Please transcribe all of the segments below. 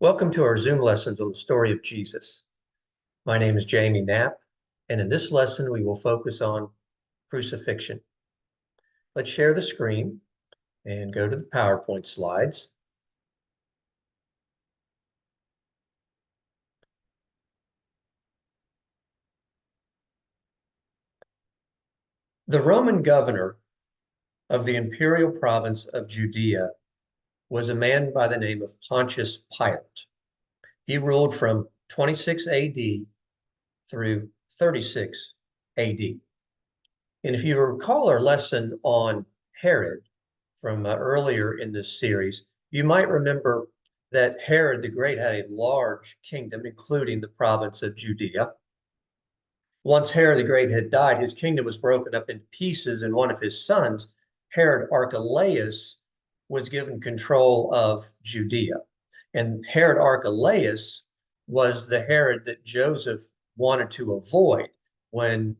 Welcome to our Zoom lessons on the story of Jesus. My name is Jamie Knapp, and in this lesson, we will focus on crucifixion. Let's share the screen and go to the PowerPoint slides. The Roman governor of the imperial province of Judea was a man by the name of Pontius Pilate. He ruled from 26 AD through 36 AD. And if you recall our lesson on Herod from earlier in this series, you might remember that Herod the Great had a large kingdom, including the province of Judea. Once Herod the Great had died, his kingdom was broken up into pieces, and one of his sons, Herod Archelaus, was given control of Judea. And Herod Archelaus was the Herod that Joseph wanted to avoid when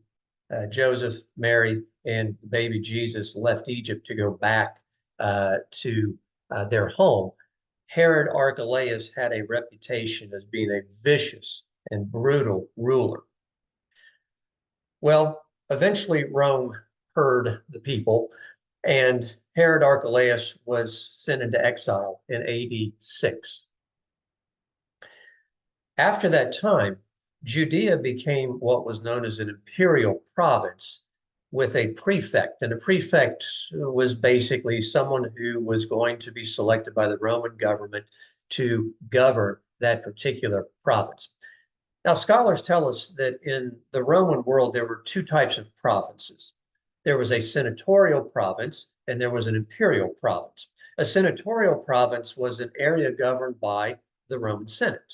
Joseph, Mary, and baby Jesus left Egypt to go back to their home. Herod Archelaus had a reputation as being a vicious and brutal ruler. Well, eventually Rome heard the people, and Herod Archelaus was sent into exile in AD 6. After that time, Judea became what was known as an imperial province with a prefect. And a prefect was basically someone who was going to be selected by the Roman government to govern that particular province. Now, scholars tell us that in the Roman world, there were two types of provinces. There was a senatorial province and there was an imperial province. A senatorial province was an area governed by the Roman Senate.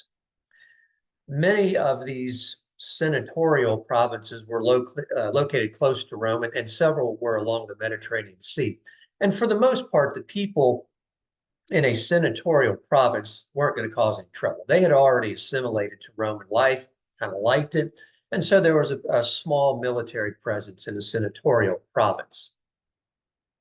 Many of these senatorial provinces were located close to Rome, and several were along the Mediterranean Sea. And for the most part, the people in a senatorial province weren't going to cause any trouble. They had already assimilated to Roman life, kind of liked it. And so there was a small military presence in a senatorial province.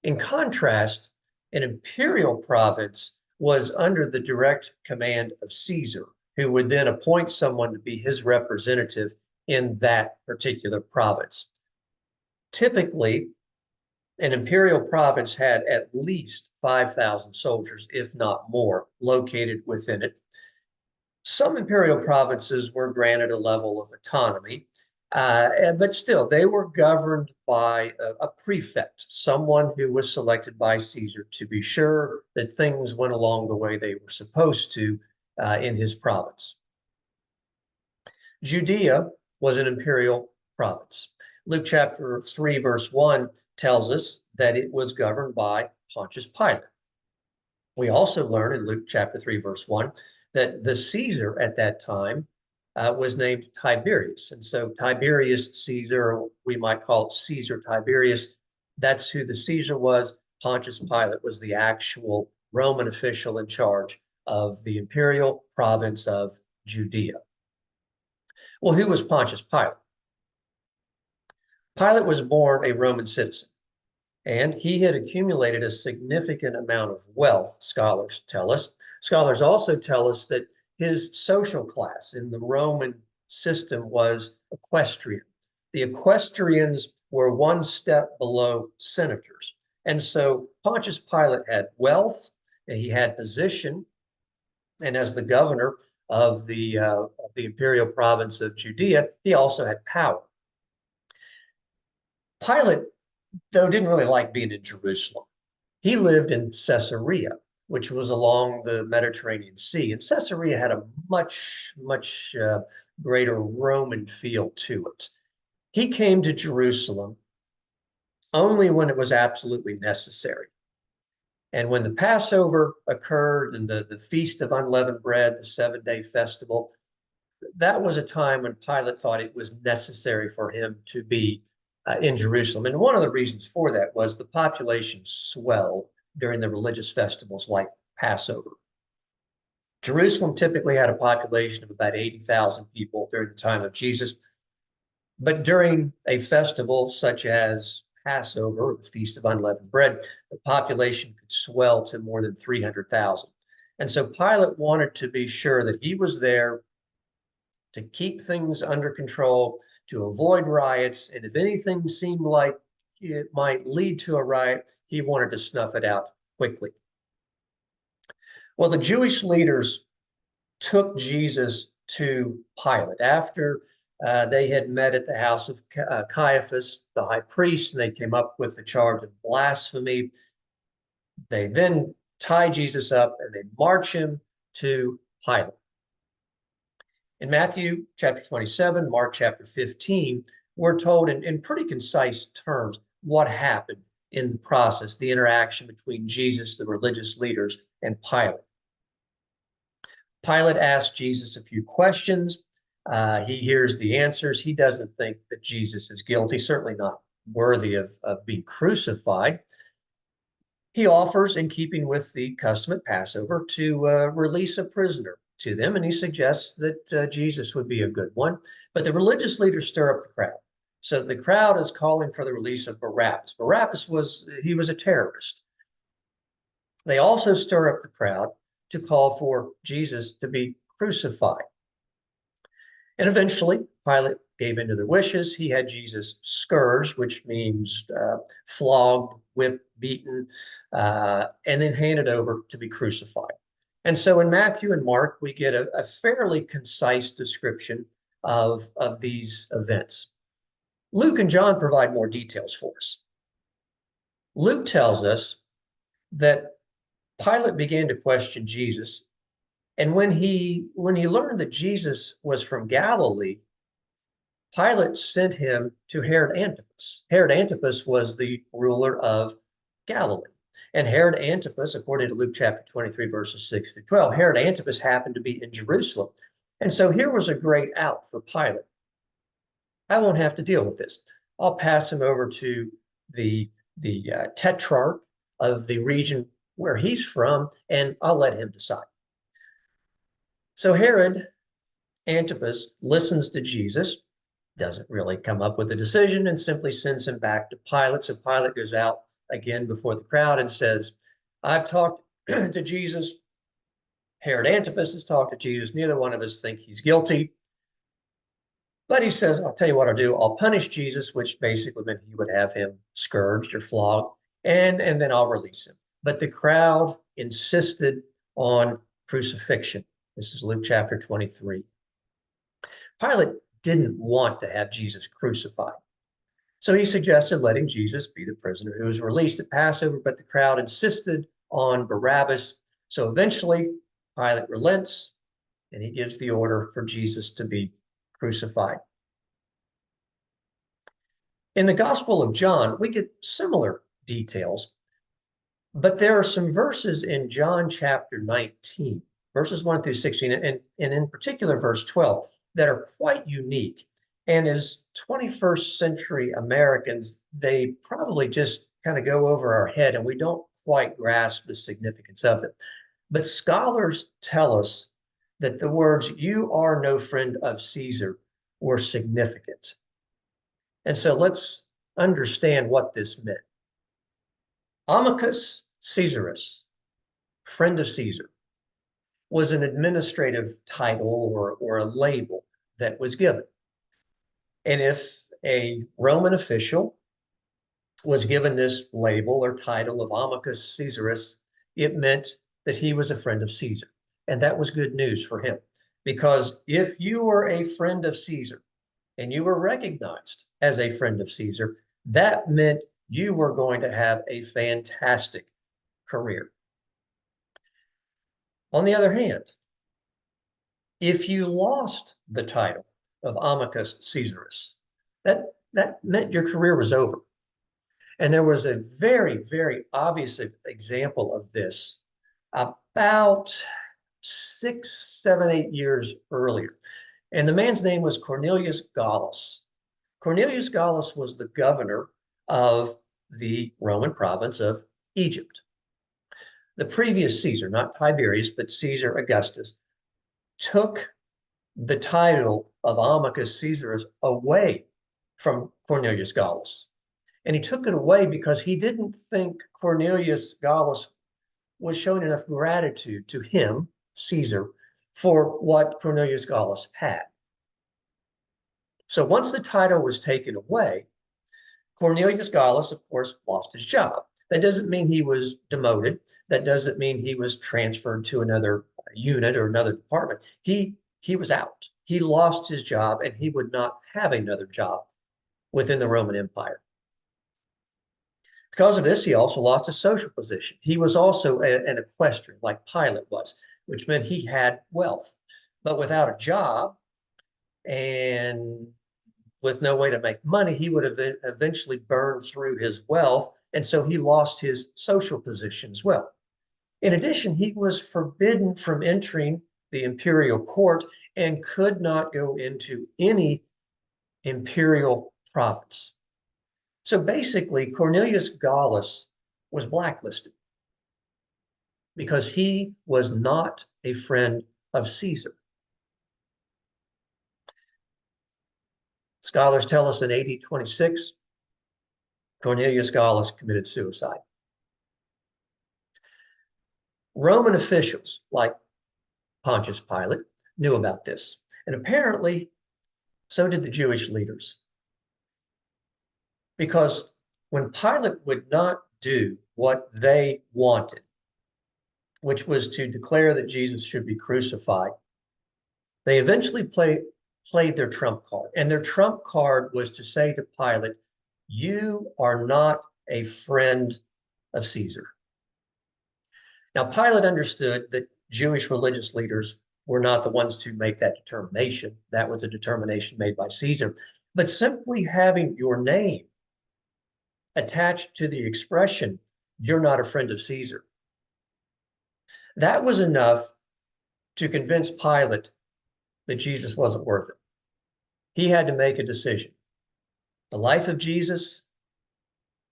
In contrast, an imperial province was under the direct command of Caesar, who would then appoint someone to be his representative in that particular province. Typically, an imperial province had at least 5,000 soldiers, if not more, located within it. Some imperial provinces were granted a level of autonomy, but still, they were governed by a prefect, someone who was selected by Caesar to be sure that things went along the way they were supposed to in his province. Judea was an imperial province. Luke chapter 3, verse 1 tells us that it was governed by Pontius Pilate. We also learn in Luke chapter 3, verse 1, that the Caesar at that time was named Tiberius. And so Tiberius Caesar, we might call it Caesar Tiberius, that's who the Caesar was. Pontius Pilate was the actual Roman official in charge of the imperial province of Judea. Well, who was Pontius Pilate? Pilate was born a Roman citizen, and he had accumulated a significant amount of wealth, scholars tell us. Scholars also tell us that his social class in the Roman system was equestrian. The equestrians were one step below senators. And so Pontius Pilate had wealth, and he had position, and as the governor of the imperial province of Judea, he also had power. Pilate, though, didn't really like being in Jerusalem. He lived in Caesarea, which was along the Mediterranean Sea. And Caesarea had a much greater Roman feel to it. He came to Jerusalem only when it was absolutely necessary. And when the Passover occurred and the Feast of Unleavened Bread, the 7-day festival, that was a time when Pilate thought it was necessary for him to be in Jerusalem. And one of the reasons for that was the population swelled during the religious festivals like Passover. Jerusalem typically had a population of about 80,000 people during the time of Jesus. But during a festival such as Passover, the Feast of Unleavened Bread, the population could swell to more than 300,000. And so Pilate wanted to be sure that he was there to keep things under control, to avoid riots. And if anything seemed like it might lead to a riot, he wanted to snuff it out quickly. Well, the Jewish leaders took Jesus to Pilate after they had met at the house of Caiaphas, the high priest, and they came up with the charge of blasphemy. They then tie Jesus up and they march him to Pilate. In Matthew chapter 27, Mark chapter 15, we're told in pretty concise terms what happened in the process, the interaction between Jesus, the religious leaders, and Pilate. Pilate asks Jesus a few questions. He hears the answers. He doesn't think that Jesus is guilty, certainly not worthy of being crucified. He offers, in keeping with the custom at Passover, to release a prisoner to them, and he suggests that Jesus would be a good one. But the religious leaders stir up the crowd. So the crowd is calling for the release of Barabbas. Barabbas was a terrorist. They also stir up the crowd to call for Jesus to be crucified. And eventually, Pilate gave in to their wishes. He had Jesus scourged, which means flogged, whipped, beaten, and then handed over to be crucified. And so in Matthew and Mark, we get a fairly concise description of these events. Luke and John provide more details for us. Luke tells us that Pilate began to question Jesus, and when he learned that Jesus was from Galilee, Pilate sent him to Herod Antipas. Herod Antipas was the ruler of Galilee. And Herod Antipas, according to Luke chapter 23, verses 6 through 12, Herod Antipas happened to be in Jerusalem. And so here was a great out for Pilate. I won't have to deal with this. I'll pass him over to the tetrarch of the region where he's from, and I'll let him decide. So Herod Antipas listens to Jesus, doesn't really come up with a decision, and simply sends him back to Pilate. So Pilate goes out again before the crowd and says, I've talked to Jesus. Herod Antipas has talked to Jesus. Neither one of us think he's guilty. But he says, I'll tell you what I'll do. I'll punish Jesus, which basically meant he would have him scourged or flogged, and then I'll release him. But the crowd insisted on crucifixion. This is Luke chapter 23. Pilate didn't want to have Jesus crucified. So he suggested letting Jesus be the prisoner who was released at Passover, but the crowd insisted on Barabbas. So eventually, Pilate relents, and he gives the order for Jesus to be crucified. In the Gospel of John, we get similar details, but there are some verses in John chapter 19, verses 1 through 16, and in particular verse 12, that are quite unique. And as 21st century Americans, they probably just kind of go over our head and we don't quite grasp the significance of them. But scholars tell us that the words, "You are no friend of Caesar," were significant. And so let's understand what this meant. Amicus Caesarus, friend of Caesar, was an administrative title or a label that was given. And if a Roman official was given this label or title of Amicus Caesarus, it meant that he was a friend of Caesar. And that was good news for him, because if you were a friend of Caesar and you were recognized as a friend of Caesar, that meant you were going to have a fantastic career. On the other hand, if you lost the title of Amicus Caesarus, that meant your career was over. And there was a very, very obvious example of this about 6, 7, 8 years earlier. And the man's name was Cornelius Gallus. Cornelius Gallus was the governor of the Roman province of Egypt. The previous Caesar, not Tiberius, but Caesar Augustus, took the title of Amicus Caesarus away from Cornelius Gallus. And he took it away because he didn't think Cornelius Gallus was showing enough gratitude to him, Caesar, for what Cornelius Gallus had. So once the title was taken away, Cornelius Gallus, of course, lost his job. That doesn't mean he was demoted. That doesn't mean he was transferred to another unit or another department. He was out. He lost his job, and he would not have another job within the Roman Empire. Because of this, he also lost his social position. He was also an equestrian, like Pilate was, which meant he had wealth. But without a job and with no way to make money, he would have eventually burned through his wealth, and so he lost his social position as well. In addition, he was forbidden from entering the imperial court and could not go into any imperial province. So basically, Cornelius Gallus was blacklisted because he was not a friend of Caesar. Scholars tell us in AD 26, Cornelius Gallus committed suicide. Roman officials like Pontius Pilate knew about this, and apparently so did the Jewish leaders. Because when Pilate would not do what they wanted, which was to declare that Jesus should be crucified, they eventually played their trump card. And their trump card was to say to Pilate, "You are not a friend of Caesar." Now, Pilate understood that Jewish religious leaders were not the ones to make that determination. That was a determination made by Caesar. But simply having your name attached to the expression, "You're not a friend of Caesar," that was enough to convince Pilate that Jesus wasn't worth it. He had to make a decision: the life of Jesus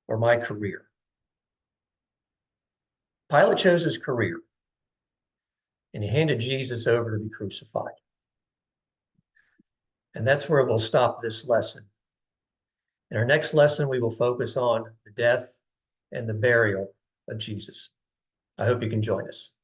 or my career. Pilate chose his career, and he handed Jesus over to be crucified. And that's where we'll stop this lesson. In our next lesson, we will focus on the death and the burial of Jesus. I hope you can join us.